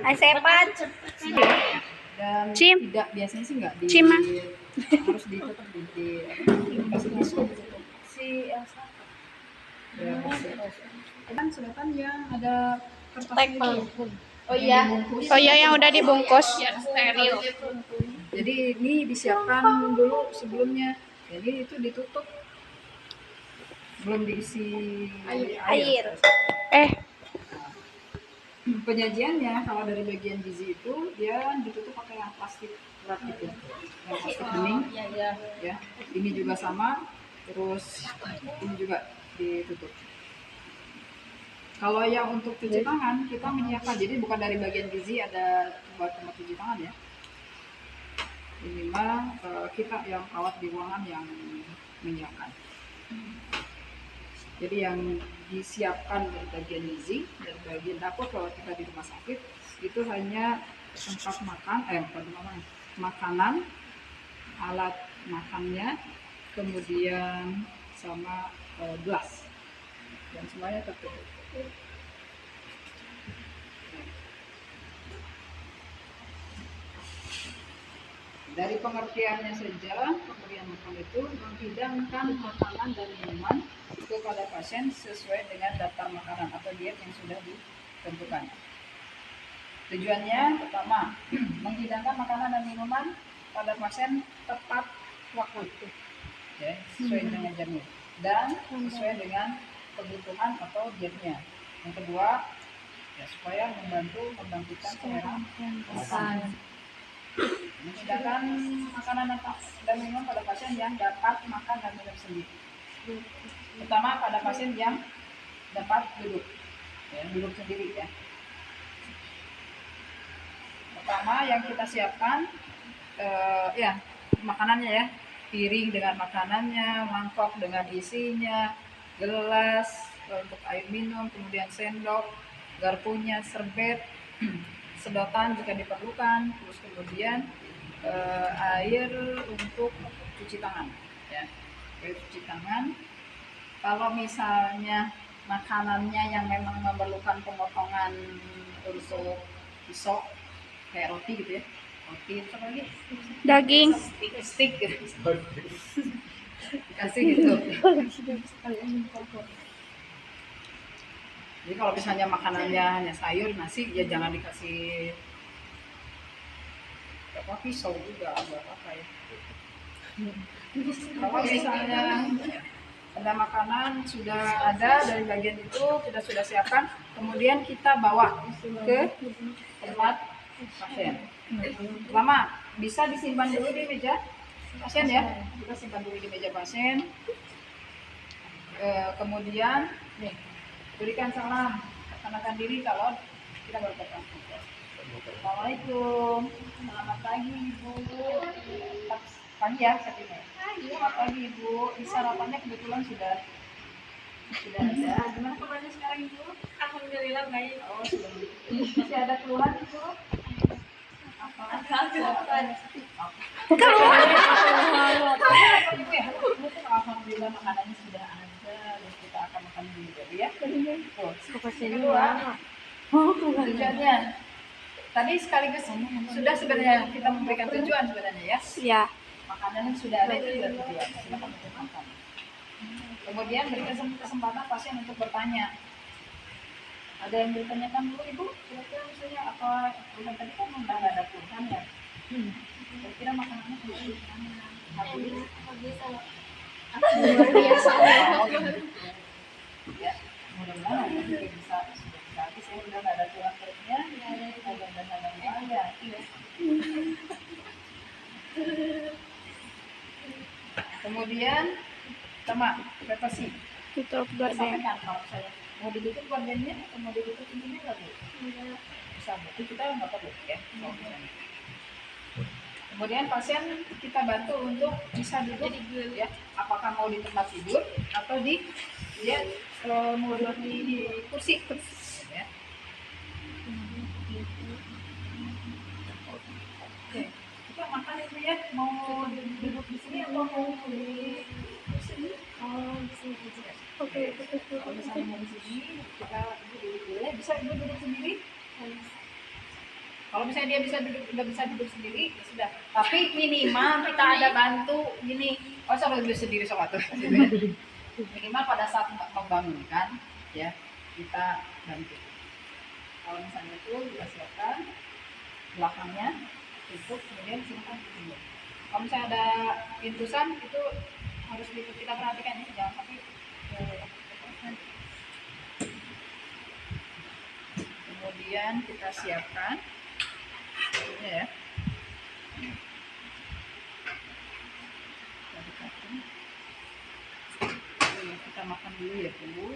Hai Sepan. Dan Cim. tidak biasanya sih nggak di Cima. harus ditutup kasih tisu ditutup si Elsa ya kan sedotan yang ada kertasnya itu Oh iya. dibungkus. Oh iya yang udah dibungkus. Steril. Jadi ini disiapkan dulu sebelumnya, jadi itu ditutup belum diisi air. Eh, Penyajiannya kalau dari bagian gizi itu dia ditutup pakai yang plastik wrap gitu, yang plastik bening ya. Ini juga sama, terus ini juga ditutup. Kalau yang untuk cuci tangan kita menyiapkan, jadi bukan dari bagian gizi ada buat tempat cuci tangan ya. Ini mah kita yang rawat di ruangan yang menyiapkan. Jadi yang disiapkan dari bagian gizi dan bagian dapur kalau kita di rumah sakit itu hanya tempat makan, makanan, alat makannya, kemudian sama gelas dan semuanya tertutup. Dari pengertiannya saja, pemberian makan itu menghidangkan makanan dan minuman kepada pasien sesuai dengan daftar makanan atau diet yang sudah ditentukan. Tujuannya pertama, menghidangkan makanan dan minuman pada pasien tepat waktu, ya, sesuai dengan jamnya dan sesuai dengan kebutuhan atau dietnya. Yang kedua, ya, supaya membangkitkan selera makan. Menghidangkan makanan dan minuman pada pasien yang dapat makan dan minum sendiri. Pertama pada pasien yang dapat duduk, ya, duduk sendiri ya. Pertama yang kita siapkan ya makanannya ya, piring dengan makanannya, mangkok dengan isinya, gelas untuk air minum, kemudian sendok, garpunya, serbet, sedotan jika diperlukan, terus kemudian air untuk cuci tangan ya. Air cuci tangan kalau misalnya makanannya yang memang memerlukan pemotongan untuk pisau kayak roti gitu ya, roti itu lagi daging. stick gitu dikasih gitu. Jadi kalau misalnya makanannya hanya sayur, nasi, ya jangan dikasih pisau juga buat apa ya. Kalau misalnya ada makanan sudah ada dari bagian itu kita sudah siapkan, kemudian kita bawa ke tempat pasien. Pertama bisa disimpan dulu di meja pasien ya, kita simpan dulu di meja pasien. Kemudian nih berikan salam, perkenalkan diri kalau kita baru datang. Assalamualaikum, selamat pagi Ibu. Pagi ya, selamat pagi Ibu. Di sarapannya kebetulan sudah ada. Gimana kabarnya sekarang Ibu? Alhamdulillah baik. Oh, sudah. Masih ada keluhan Ibu? Alhamdulillah makanannya sudah ada dan kita akan makan dulu ya. Tujuannya tadi sekaligus sudah sebenarnya kita memberikan tujuan sebenarnya ya. Ya. Makanan sudah ada itu sudah tujuan. Silakan untuk makan. Kemudian berikan kesempatan pasien untuk bertanya. Ada yang ditanyakan dulu Ibu? Kira-kira misalnya apa? Keluhan tadi kan udah nggak ada keluhan ya. Kira-kira makanannya habis? Luar biasa. Ya, mudah-mudahan nanti bisa habis ya. Udah nggak ada keluhan perutnya, mudah-mudahan ya. Kemudian sama batasi. Tutup gorden. Kalau saya mau ditutup gordennya atau mau ditutup ininya nggak Bu? Bisa, berarti kita nggak perlu ya. Kemudian pasien kita bantu untuk bisa duduk ya. Apakah mau di tempat tidur atau di mau duduk di kursi ya. Oke. Kita makan itu ya, mau duduk di sini atau mau di kursi? Oh, di sini aja. Oke. Kalau misalnya mau di sini, kita duduk dulu ya. Bisa Ibu duduk sendiri? Kalau misalnya dia bisa duduk, udah bisa duduk sendiri, ya sudah. Tapi minimal kita ada bantu gini. Oh, sama duduk sendiri sama tuh. Minimal pada saat membangunkan, ya kita bantu. Kalau misalnya itu kita siapkan belakangnya tutup, kemudian silakan duduk. Kalau misalnya ada intusan itu harus kita perhatikan ya, jangan sampai kemudian kita siapkan ini ya. Kita makan dulu ya Bu.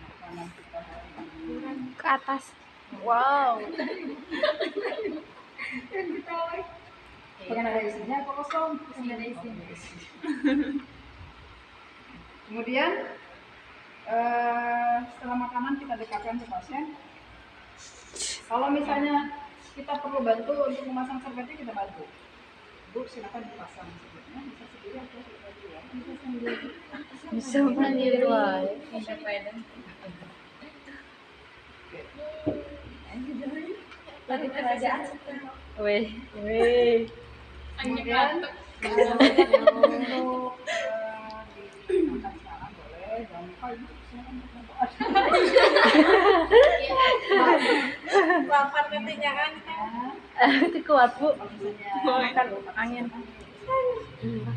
Makanan kita hari ini. Ke atas. Wow. Pengen ada isinya apa kosong? Pengen ada isinya. Kemudian setelah makanan kita dekatkan ke pasien. Kalau misalnya kita perlu bantu untuk memasang serbetnya, kita bantu. Bu, silakan dipasang serbetnya. Bisa sendiri atau serbet ya? Bisa sendiri. Bisa mandiri. Independen. Lagi kerajaan. Weh. Kemudian untuk dimakan sekarang boleh, jangan lupa ibu silakan berdoa. Lapar katanya kan. Itu kuat, Bu. Kalau misalnya makan angin.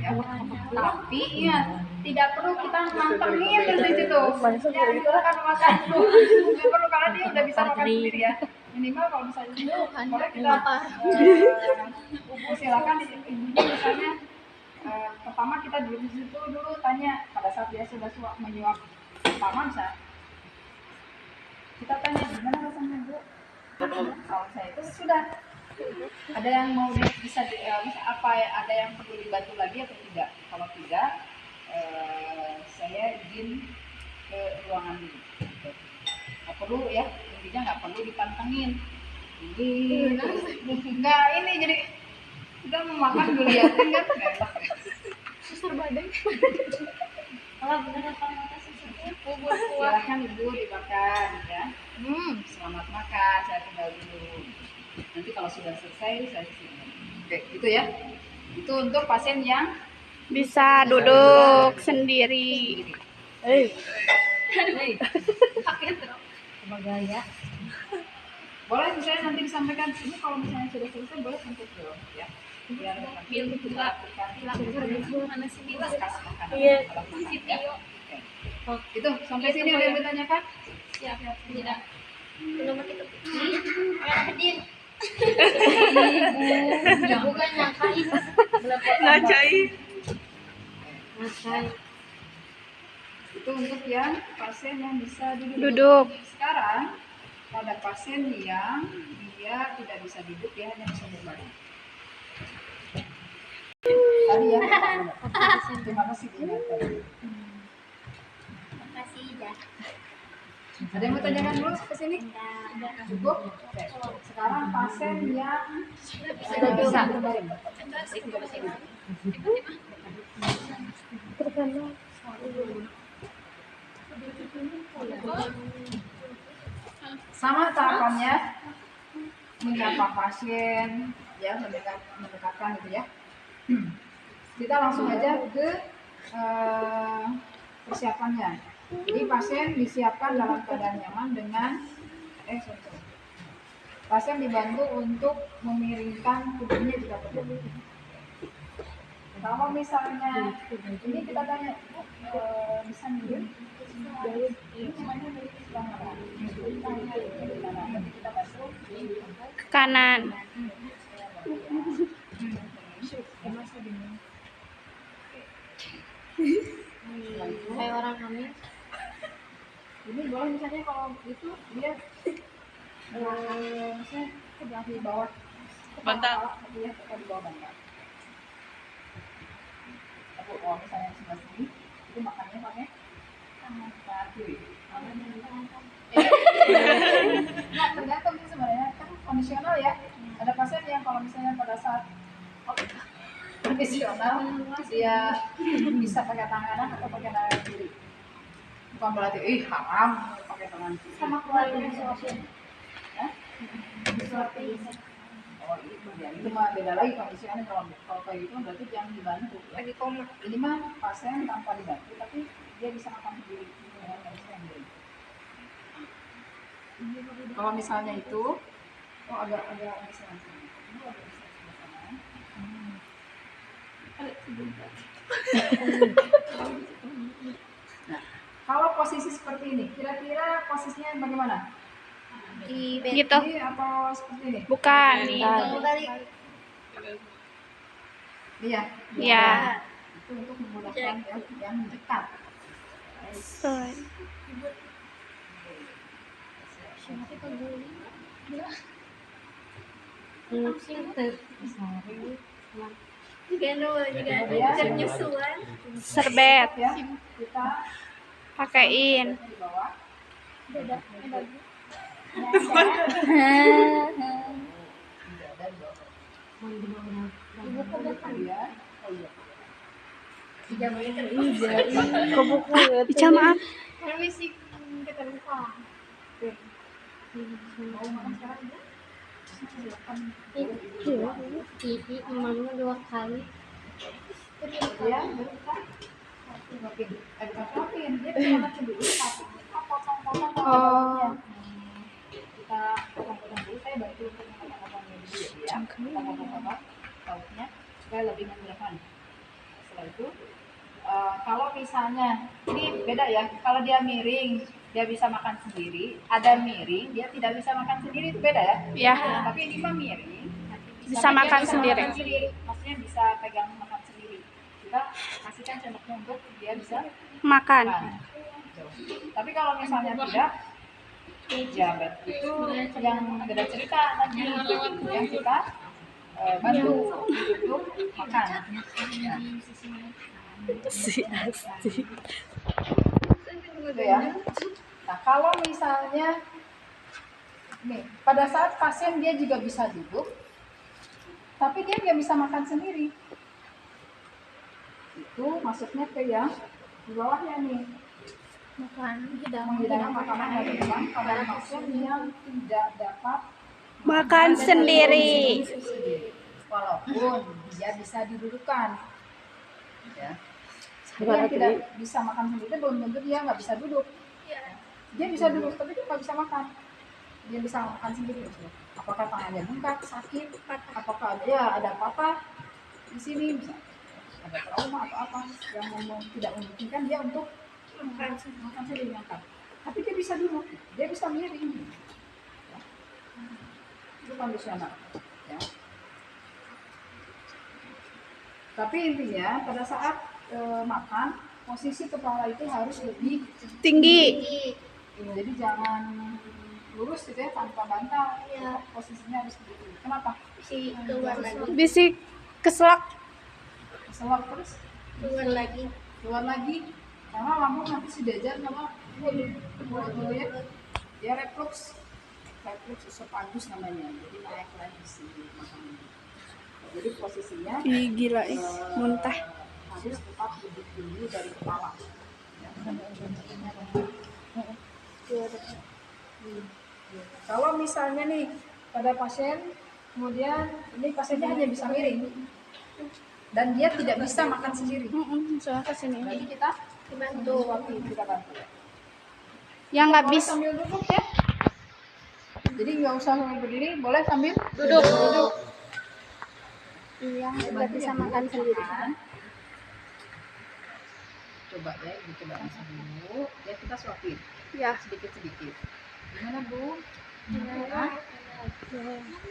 Ya. Tapi ingat, tidak perlu kita mantengin dari situ. Ya, silakan makan. Nggak perlu karena dia udah bisa makan sendiri ya. Minimal kalau misalnya boleh kita ibu silakan ibunya misalnya pertama kita duduk di situ dulu tanya pada saat dia sudah menyuap pertama bisa kita tanya gimana rasanya Bu. Kalau saya itu sudah ada yang mau bisa apa ada yang perlu dibantu lagi atau tidak? Kalau tidak, saya izin ke ruangan dulu. Nggak perlu ya, intinya nggak perlu dipantengin. Ini nggak ini jadi kita mau makan dulu ya, kan nggak enak. Susur badan. Kalau beneran kalau makan susurnya bubur kuah. Silahkan ibu dimakan ya. Selamat makan, saya tinggal dulu. Nanti kalau sudah selesai saya sini. Oke, gitu ya. Itu untuk pasien yang Bisa duduk sendiri. Gaya. boleh misalnya nanti disampaikan ini kalau misalnya sudah selesai boleh untuk dulu ya. Biar nanti kita lakukan Mana sih? diskus makanan. Iya. Kalau makan, ya. Oke. Itu sampai sini ada yang ditanyakan? Siap. Tidak. Nomor itu. Hadir. Bukan nyangkain. Ngacain. Itu untuk yang pasien yang bisa Duduk. Sekarang pada pasien yang dia tidak bisa duduk, dia hanya bisa berbaring. Tadi ya. Terima kasih Bu. Makasih ya. Ada yang mau tanyakan dulu ke sini? Cukup? Oke. Sekarang pasien yang tidak bisa berbaring. Sama tahapannya menyapa pasien ya, mendekatkan gitu ya. Kita langsung aja ke persiapannya. Jadi pasien disiapkan dalam keadaan nyaman dengan pasien dibantu untuk memiringkan tubuhnya jika perlu. Kalau misalnya ini kita tanya, bisa minum? Ini semuanya dari sebelah mana? Dari mana? Nanti kita basuh Ke kanan. Kayak orang hamil. Ini boleh misalnya kalau itu dia misalnya sebelah di bawah Bantal. dia di bawah bantal. Atau kalau misalnya sebelah sini itu makannya pakai tangan kiri. Nah, tergantung sih sebenarnya kan kondisional ya. Ada pasien yang kalau misalnya pada saat kondisional dia bisa pakai tangan kanan atau pakai tangan kiri. bukan berarti haram pakai tangan kiri. Sama keluarga disuapin. Hah? Disuapin. Oh iya, itu mah beda lagi kondisinya. Kalau kayak gitu berarti jangan dibantu ya. Lagi koma. Ini mah pasien tanpa dibantu tapi dia bisa makan sendiri dengan kondisi yang baik. Kalau misalnya itu agak bisa langsung. Ini agak bisa sebelah sana. Nah, kalau posisi seperti ini, kira-kira posisinya bagaimana? Di bed. Gitu. Ini atau seperti ini? Bukan. Balik. Iya. Iya. Itu untuk memudahkan yang dekat. Juga nyusuan. Serbet. Ya, kita Pakein. di bawah. Beda. Ibu kok depan? Iya. Oh iya. Ica maaf. Permisi, kita lupa. Mau makan sekarang ya? Ibu, mamanya 2 kali. Iya, berita. Oke, bukan rapin. Dia bisa makan dulu, tapi kita potong-potong potongnya. Kita potong-potong dulu. Saya bantu untuk potong-potongnya dulu ya. Kita potong-potong sausnya supaya lebih memudahkan. Setelah itu, kalau misalnya ini beda ya. Kalau dia miring, dia bisa makan sendiri. Ada miring, dia tidak bisa makan sendiri, itu beda ya. Ya. Tapi ini mah miring. Bisa tapi dia makan sendiri. Maksudnya bisa pegang makan sendiri. Kita kasihkan sendoknya untuk dia bisa Makan. makan. Tapi kalau misalnya tidak, ya itu yang beda cerita nanti yang kita bantu untuk makan. Nah, gitu ya. Nah, kalau misalnya nih, pada saat pasien dia juga bisa duduk, tapi dia nggak bisa makan sendiri. Itu maksudnya ke yang di bawahnya nih. Menghidangkan makanan dari depan pada pasien yang tidak dapat Makan sendiri. walaupun dia bisa didudukkan. Ya. Jadi yang tidak bisa makan sendiri belum tentu dia nggak bisa duduk. Dia bisa duduk tapi dia nggak bisa makan. Dia bisa makan sendiri. Apakah tangannya bengkak, sakit, apakah ada patah di sini, bisa ada trauma atau apa yang tidak memungkinkan dia untuk makan sendiri makan. Tapi dia bisa duduk, dia bisa miring. Ya. Itu kondisional. Ya. Tapi intinya pada saat makan posisi kepala itu harus lebih Tinggi. jadi jangan lurus gitu ya tanpa bantal. Iya. Posisinya harus begitu. Kenapa? Si keluar lagi. Bisik keselak. Keselak terus Keluar lagi. karena lambung nanti sejajar sama mulut ya. Dia reflux esophagus namanya. Jadi naik lagi si makanan. Jadi posisinya Ih, gila muntah. harus tetap lebih tinggi dari kepala. Ya. Kalau misalnya nih pada pasien, kemudian ini pasiennya hanya bisa miring dan dia tidak bisa makan sendiri. Soalnya kesini. Berarti kita bantu waktu kita bantu. Yang nggak Boleh bisa. sambil duduk ya. Jadi nggak usah sambil berdiri, boleh sambil Duduk. Yang nggak bisa makan sendiri. Coba ya, dicoba masak dulu. Ya kita suapin Ya. sedikit-sedikit. Gimana Bu?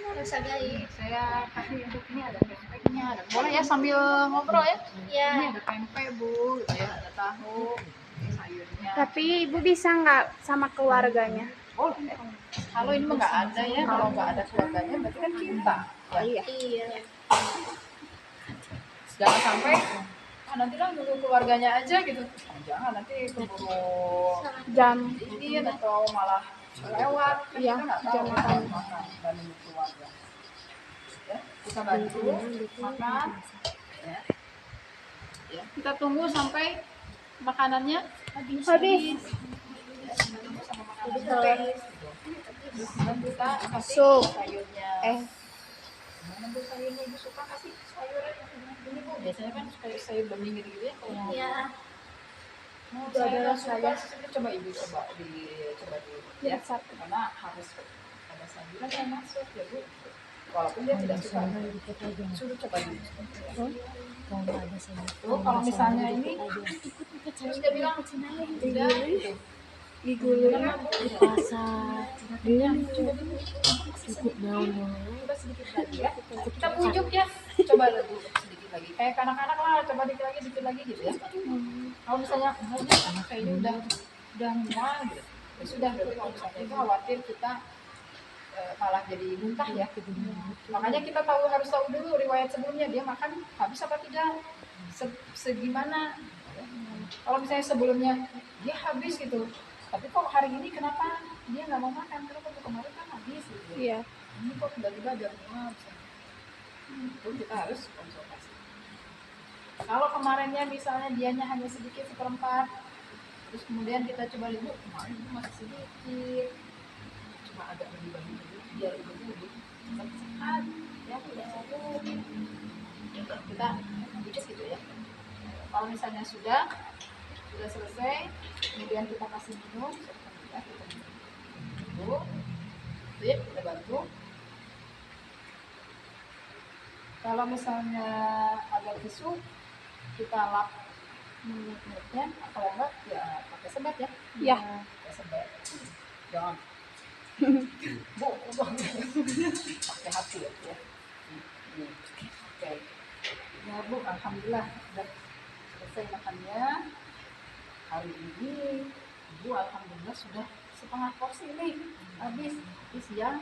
Harus ada Ini saya kasih untuk ini ada pempeknya. Boleh ya sambil ngobrol ya? ya. Ini ada pempek Bu, gitu ya, ada tahu, ini sayurnya. Tapi ibu bisa nggak sama keluarganya? Boleh. Kalau ini mah nggak ada ya, kalau nggak ada keluarganya berarti kan kita. Ya. Iya. Jangan sampai nanti lah nunggu keluarganya aja gitu. Jangan nanti keburu Jam. ini atau malah lewat. Kan Iya, kita nggak tahu jam makan. makan dan nunggu keluarga. Ya, kita bantu makan. Ya. Ya, kita tunggu sampai makanannya Habis. sama makanan habis. Dan kita kasih Sup. sayurnya. Mana bu sayurnya ibu suka kasih sayur ini bu? Biasanya kan sayur bening gitu ya. Iya. Mau saya coba ibu coba dulu ya satu karena harus ada sayuran yang masuk ya bu. Walaupun dia tidak suka, suruh coba dulu. Kalau misalnya ini, terus dia bilang tidak, Digulung. cukup coba sedikit lagi ya. Kita bujuk ya, coba dulu sedikit lagi. Kayak anak-anak lah, coba sedikit lagi gitu ya. Kalau misalnya kayaknya udah mual gitu, ya sudah. Berarti kalau misalnya itu khawatir kita malah jadi muntah ya. Makanya kita harus tahu dulu riwayat sebelumnya dia makan habis apa tidak, segimana. Kalau misalnya sebelumnya dia habis gitu, tapi kok hari ini kenapa dia nggak mau makan? Karena waktu kemarin kan habis gitu. Iya. Ini kok tiba-tiba ada mual misalnya. Itu kita harus konsultasi. Kalau kemarinnya misalnya dianya hanya sedikit seperempat, terus kemudian kita coba lihat kemarin masih sedikit, cuma agak lebih banyak biar ibu lebih sehat ya, tidak sakit. Kita bujuk gitu ya. Kalau misalnya sudah selesai, kemudian kita kasih minum, ya, kita minum. Kita bantu. Kalau misalnya agak bisu, kita lap mulutnya, kalau enggak ya pakai sebat ya. Ya. Pakai sebat. Jangan. Bu, pakai hati ya. Oke. Ya bu, alhamdulillah sudah selesai makannya. Hari ini ibu alhamdulillah sudah setengah porsi nih habis. Di siang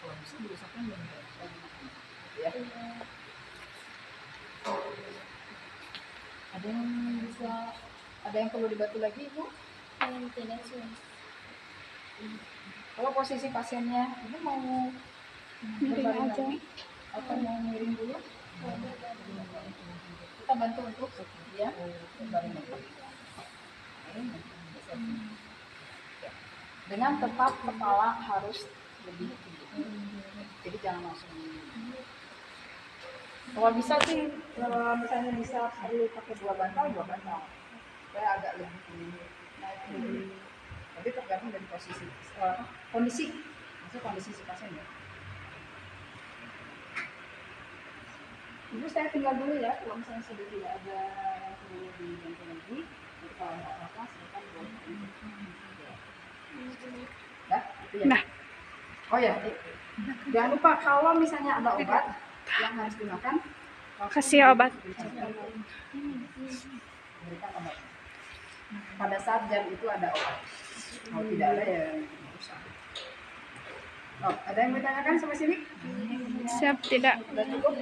kalau bisa diusahakan ya. Ada yang perlu dibantu lagi ibu? Tidak sih. Kalau posisi pasiennya ibu mau berbaring aja. lagi atau mau miring dulu? Kita bantu untuk dia berbaring lagi. Dengan tetap kepala harus lebih tinggi. Jadi jangan langsung. Kalau bisa sih, kalau misalnya bisa perlu pakai dua bantal. Supaya agak lebih naik lebih. Tapi tergantung dari kondisi si pasien ya. Ibu saya tinggal dulu ya, kalau misalnya sudah tidak ada yang perlu dibantu lagi. Jadi kalau nggak apa-apa, silakan buat. Nah, itu ya. Nah. Oh ya, jangan lupa kalau misalnya ada obat yang harus dimakan, Kasih obat. berikan obat. Pada saat jam itu ada obat. Kalau tidak ada ya nggak usah. Oh, ada yang bertanyakan sama sini? Siap tidak? Sudah cukup?